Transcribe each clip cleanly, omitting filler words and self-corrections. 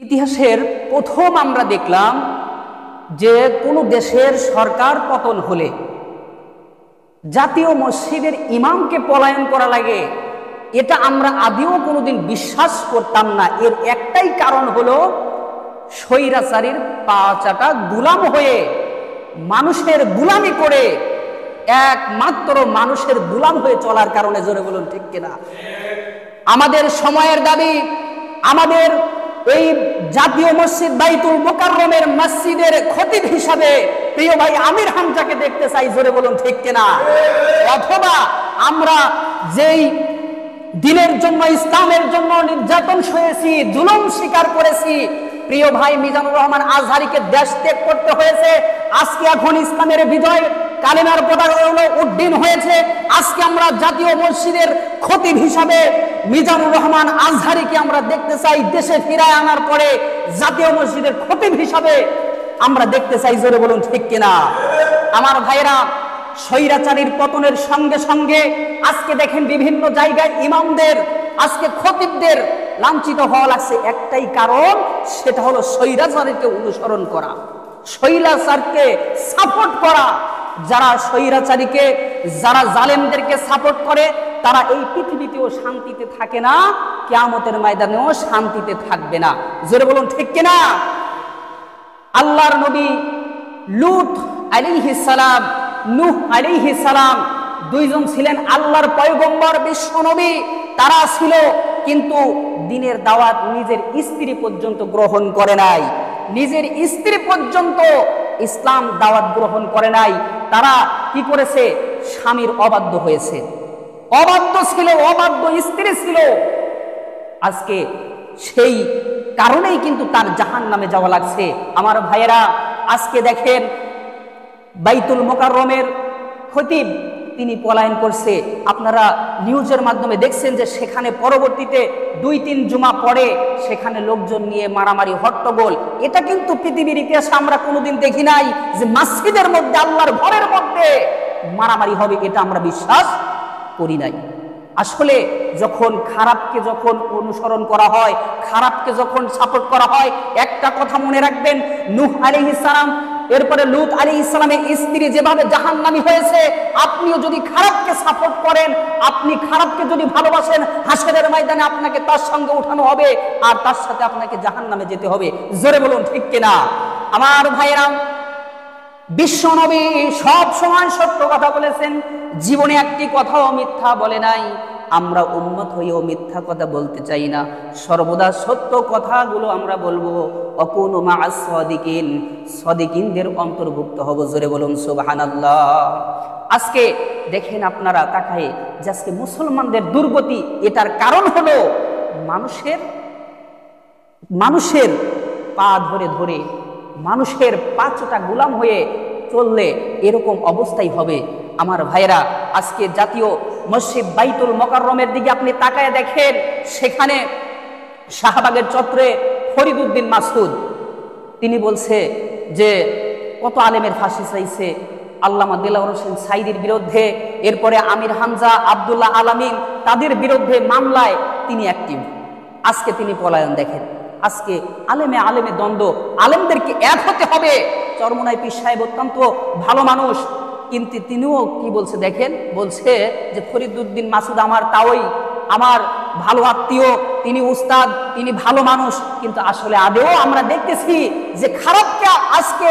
ইতিহাসের প্রথম আমরা দেখলাম যে কোনো দেশের সরকার পতন হলে জাতীয় মসজিদের ইমামকে পলায়ন করা লাগে, এটা আমরা আদিও কোনোদিন বিশ্বাস করতাম না। এর একটাই কারণ হলো স্বৈরাচারীর পা চাটা গুলাম হয়ে, মানুষের গুলামি করে, একমাত্র মানুষের গুলাম হয়ে চলার কারণে। জোরে বলুন ঠিক কিনা? আমাদের সময়ের দাবি, আমাদের এই জাতীয় মসজিদ বাইতুল মোকাররমের মসজিদের খতিব হিসাবে প্রিয় ভাই আমির হামজাকে দেখতে চাই। জোরে বলুন ঠিক কিনা? অথবা আমরা যেই দিনের জন্য, ইসলামের জন্য নির্যাতন সয়েছি, জুলুম স্বীকার করেছি, প্রিয় ভাই মিজানুর রহমান আজহারীকে দেশ ত্যাগ করতে হয়েছে, আজকে এখন ইসলামের বিজয় কালেমার পতাকা উড্ডীন হয়েছে, আজকে আমরা জাতীয় মসজিদের খতিব হিসাবে মিজানুর রহমান আজহারীকে আমরা দেখতে চাই দেশে ফিরায় আনার পরে জাতীয় মসজিদের খতিব হিসাবে আমরা দেখতে চাই। জোরে বলুন ঠিক কিনা? আমার ভাইরা, স্বৈরাচারীর পতনের সঙ্গে সঙ্গে আজকে দেখেন বিভিন্ন জায়গায় ইমামদের, আজকে খতিবদের লাঞ্ছিত হওয়া লাগছে। একটাই কারণ, সেটা হলো স্বৈরাচারীকে অনুসরণ করা, স্বৈরাচারকে সাপোর্ট করা। যারা স্বৈরাচারীকে, যারা জালেমদেরকে সাপোর্ট করে, তারা এই পৃথিবীতেও শান্তিতে থাকে না, কিয়ামতের ময়দানেও শান্তিতে থাকবে না। জোরে বলুন ঠিক কিনা? আল্লাহর নবী লূত আলাইহিস সালাম, নূহ আলাইহিস সালাম, দুইজন ছিলেন আল্লাহর পয়গম্বর, বিশ্ব নবী। তারা ছিল, কিন্তু দ্বীনের দাওয়াত নিজের স্ত্রী পর্যন্ত গ্রহণ করে নাই, নিজের স্ত্রী পর্যন্ত ইসলাম দাওয়াত গ্রহণ করে নাই। তারা কি করেছে? স্বামীর অবাধ্য হয়েছে, অবাধ্য ছিল, অবাধ্য স্ত্রী ছিল। আজকে সেই কারণেই কিন্তু তার জাহান্নামে যাওয়া লাগছে। আমার ভাইয়েরা, আজকে দেখেন বাইতুল মোকাররমের খতিব তিনি পলায়ন করছে। আপনারা নিউজের মাধ্যমে দেখছেন যে সেখানে পরবর্তীতে 2-3 জুমা পরে সেখানে লোকজন নিয়ে মারামারি, হট্টগোল। এটা কিন্তু পৃথিবীর ইতিহাসে আমরা কোনোদিন দেখি নাই যে মসজিদের মধ্যে, আল্লাহর ঘরের মধ্যে মারামারি হবে, এটা আমরা বিশ্বাস করি নাই। আসলে যখন খারাপকে যখন অনুসরণ করা হয়, খারাপকে যখন সাপোর্ট করা হয়, একটা কথা মনে রাখবেন, নূহ আলাইহিস সালাম, এরপরে লূত আলাইহিস সালামের স্ত্রী যেভাবে জাহান্নামী হয়েছে, আপনিও যদি খারাপকে সাপোর্ট করেন, আপনি খারাপকে যদি ভালোবাসেন, হাসরের ময়দানে আপনাকে তার সঙ্গে উঠানো হবে আর তার সাথে আপনাকে জাহান্নামে যেতে হবে। জোরে বলুন ঠিক কিনা? আমার ভাইয়েরা, বিশ্ব নবী সব সময় সত্য কথা বলেছেন, জীবনে একটি কথাও মিথ্যা বলে নাই। আমরা উম্মত হয়েও মিথ্যা কথা বলতে চাই না, সর্বদা সত্য কথাগুলো আমরা বলবো। অকুনু মা'আস সাদিকিন, সাদিকিনদের অন্তর্ভুক্ত হব। জোরে বলুন সুবহানাল্লাহ। আজকে দেখেন আপনারা তাকায়ে যে আজকে মুসলমানদের দুর্গতি, এটার কারণ হলো মানুষের পা ধরে ধরে, মানুষের পাঁচটা গোলাম হয়ে চললে এরকম অবস্থাই হবে। আমার ভাইরা, আজকে জাতীয় মসজিদ বাইতুল মোকাররমের দিকে আপনি তাকায় দেখেন, সেখানে শাহবাগের চত্বরে ফরিদ উদ্দিন মাসুদ তিনি বলছে যে কত আলেমের ফাঁসি চাইছে, আল্লামা দেলাওয়ার হোসেন সাইদির বিরুদ্ধে, এরপরে আমির হামজা, আব্দুল্লাহ আলামিন, তাদের বিরুদ্ধে মামলায় তিনি অ্যাক্টিভ। আজকে তিনি পলায়ন। দেখেন আজকে আলেমে দ্বন্দ্ব, আলেমদেরকে এক হতে হবে। চরমোনাই পীর সাহেব অত্যন্ত ভালো মানুষ, কিন্তু তিনিও কি বলছে দেখেন, বলছে যে ফরিদ উদ্দিন মাসুদ আমার তাওই, আমার ভালো আত্মীয়, তিনি উস্তাদ, তিনি ভালো মানুষ। কিন্তু আসলে আদেও আমরা দেখতেছি যে খারাপকে আজকে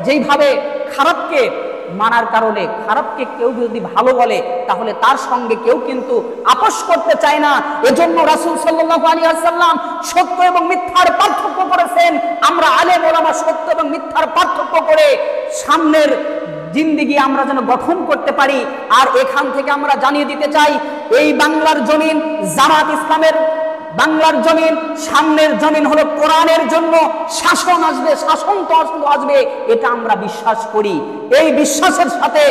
যেইভাবে খারাপকে মানার কারণে, খারাপকে কেউ যদি ভালো বলে তাহলে তার সঙ্গে কেউ কিন্তু আপোষ করতে চায় না। এজন্য রাসূল সাল্লাল্লাহু আলাইহি ওয়াসাল্লাম সত্য এবং মিথ্যার পার্থক্য করেছেন। আমরা আলেম ওলামা সত্য এবং মিথ্যার পার্থক্য করে সামনের জিন্দেগি আমরা যেন গঠন করতে পারি। আর এখান থেকে আমরা জানিয়ে দিতে চাই, এই বাংলার জমিন জামাত ইসলামের বাংলার জমিন, সামনের জমিন হলো কোরআনের জন্য। শাসন আসবে, শাসন তো আসবে, এটা আমরা বিশ্বাস করি। এই বিশ্বাসের সাথে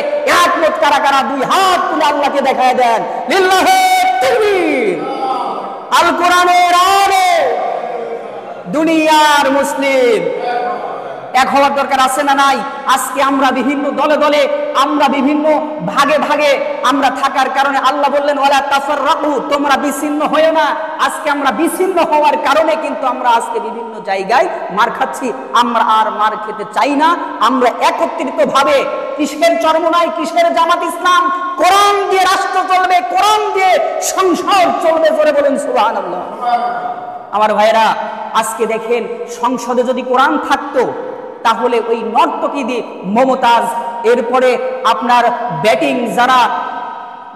একমত কারা কারা? 2 হাত তুলে আল্লাহকে দেখায় দেন, লিল্লাহি তাকবীর। আল কোরআনের আলো, দুনিয়ার মুসলিম। এক হওয়ার দরকার আছে না নাই? আজকে আমরা বিভিন্ন দলে দলে, আমরা বিভিন্ন ভাগে ভাগে আমরা থাকার কারণে আল্লাহ বললেন ওয়ালা তাফাররাকু, তোমরা বিচ্ছিন্ন হয়ো না। আজকে আমরা বিচ্ছিন্ন হওয়ার কারণে কিন্তু আমরা আজকে বিভিন্ন জায়গায় মার খাচ্ছি। আমরা আর মার খেতে চাই না। আমরা একত্রিত ভাবে, কিসের চরমনাই, কিসের জামাত ইসলাম, কোরআন দিয়ে রাষ্ট্র চলবে, কোরআন দিয়ে সংসার চলবে। জোরে বলেন সুবহানাল্লাহ। আমার ভাইরা, আজকে দেখেন সংসদে যদি কোরআন থাকতো তাহলে ওই নর্তকী দিয়ে মমতাজ, এরপরে আপনার ব্যাটিং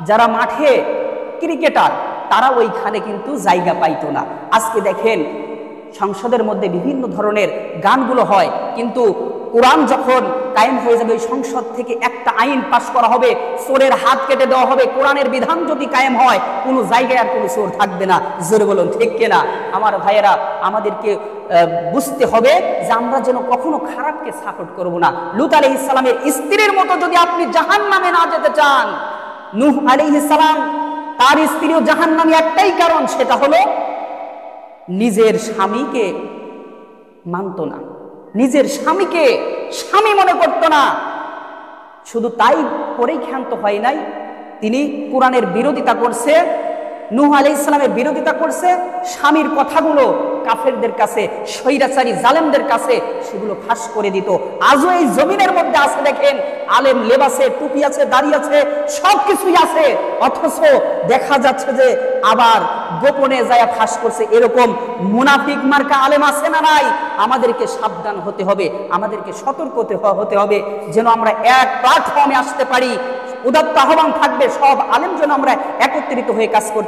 যারা মাঠে ক্রিকেটার, তারা ওইখানে কিন্তু জায়গা পাইতো না। আজকে দেখেন সংসদের মধ্যে বিভিন্ন ধরনের গানগুলো হয়, কিন্তু কোরআন যখন কায়েম হয়ে যাবে, ওই সংসদ থেকে একটা আইন পাশ করা হবে, চোরের হাত কেটে দেওয়া হবে। কোরআনের বিধান যদি কায়েম হয়, কোনো জায়গায় আর কোনো চোর থাকবে না। জোরে বলুন ঠিক কিনা? আমার ভাইয়েরা, আমাদেরকে বুঝতে হবে যে আমরা যেন কখনো খারাপকে সাপোর্ট করব না। লূত আলাইহিস সালামের স্ত্রীর মতো যদি আপনি জাহান্নামে না যেতে চান, নূহ আলাইহিস সালাম তার স্ত্রীও জাহান্নামী, একটাই কারণ, সেটা হলো নিজের স্বামীকে মানত না, নিজের স্বামীকে স্বামী মনে করত না। শুধু তাই করেই ক্ষান্ত হয় নাই, তিনি কোরআনের বিরোধিতা করছে, নূহ আলাইহিস সালামের বিরোধিতা করছে। স্বামীর কথাগুলো কাফেরদের কাছে, স্বৈরাচারী জালেমদের কাছে সেগুলো ফাঁস করে দিত। আজও এই জমিনের মধ্যে আছে, দেখেন আলেম লেবাসে, টুপি আছে, দাড়ি আছে, সব কিছুই আছে, অথচ দেখা যাচ্ছে যে আবার গোপনে যায় ফাঁস করছে। এরকম মুনাফিক মার্কা আলেম আছে না নাই? আমাদেরকে সাবধান হতে হবে, আমাদেরকে সতর্ক হতে হবে, যেন আমরা এক প্ল্যাটফর্মে আসতে পারি। উদাত্ত আহ্বান থাকবে সব আলেম যেন আমরা একত্রিত হয়ে কাজ করতে